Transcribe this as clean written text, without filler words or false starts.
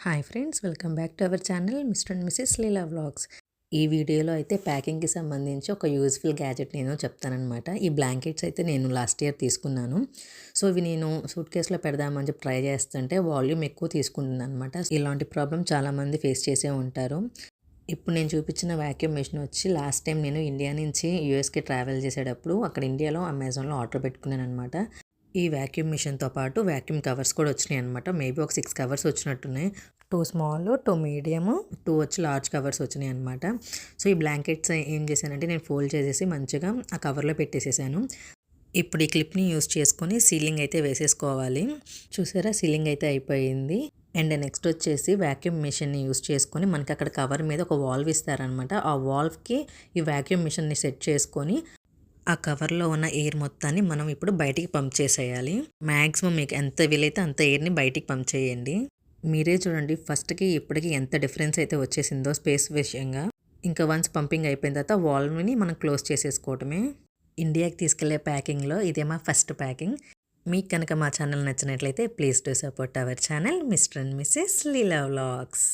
Hi friends, welcome back to our channel mister and Mrs Leela vlogs. ఈ వీడియోలో అయితే ప్యాకింగ్కి సంబంధించి ఒక యూజ్ఫుల్ గ్యాజెట్ నేను చెప్తానమాట. ఈ బ్లాంకెట్స్ అయితే నేను లాస్ట్ ఇయర్ తీసుకున్నాను. సో ఇవి నేను సూట్ కేసులో పెడదామని చెప్పి ట్రై చేస్తుంటే వాల్యూమ్ ఎక్కువ తీసుకుంటుంది అనమాట. ఇలాంటి ప్రాబ్లం చాలామంది ఫేస్ చేసే ఉంటారు. ఇప్పుడు నేను చూపించిన వాక్యూమ్ మెషిన్ వచ్చి లాస్ట్ టైం నేను ఇండియా నుంచి యూఎస్కి ట్రావెల్ చేసేటప్పుడు అక్కడ ఇండియాలో అమెజాన్లో ఆర్డర్ పెట్టుకున్నాను అనమాట. ఈ వాక్యూమ్ మిషన్తో పాటు వాక్యూమ్ కవర్స్ కూడా వచ్చినాయి అనమాట. మేబీ ఒక 6 కవర్స్ వచ్చినట్టున్నాయి. 2 స్మాల్, 2 మీడియము, 2 వచ్చి లార్జ్ కవర్స్ వచ్చినాయి అనమాట. సో ఈ బ్లాంకెట్స్ ఏం చేశానంటే నేను ఫోల్డ్ చేసేసి మంచిగా ఆ కవర్లో పెట్టేసేసాను. ఇప్పుడు ఈ క్లిప్ని యూస్ చేసుకొని సీలింగ్ అయితే వేసేసుకోవాలి. చూసారా, సీలింగ్ అయితే అయిపోయింది. అండ్ నెక్స్ట్ వచ్చేసి వాక్యూమ్ మిషన్ని యూస్ చేసుకొని మనకి అక్కడ కవర్ మీద ఒక వాల్వ్ ఇస్తారనమాట. ఆ వాల్వ్కి ఈ వాక్యూమ్ మిషన్ని సెట్ చేసుకొని ఆ కవర్లో ఉన్న ఎయిర్ మొత్తాన్ని మనం ఇప్పుడు బయటికి పంప్ చేసేయాలి. మ్యాక్సిమం మీకు ఎంత వీలైతే అంత ఎయిర్ని బయటికి పంప్ చేయండి. మీరే చూడండి, ఫస్ట్కి ఇప్పటికి ఎంత డిఫరెన్స్ అయితే వచ్చేసిందో స్పేస్ విషయంగా. ఇంకా వన్స్ పంపింగ్ అయిపోయిన తర్వాత వాల్వ్ని మనం క్లోజ్ చేసేసుకోవటమే. ఇండియాకి తీసుకెళ్లే ప్యాకింగ్లో ఇదే మా ఫస్ట్ ప్యాకింగ్. మీకు కనుక మా ఛానల్ నచ్చినట్లయితే please do support our channel mister and Mrs Leela vlogs.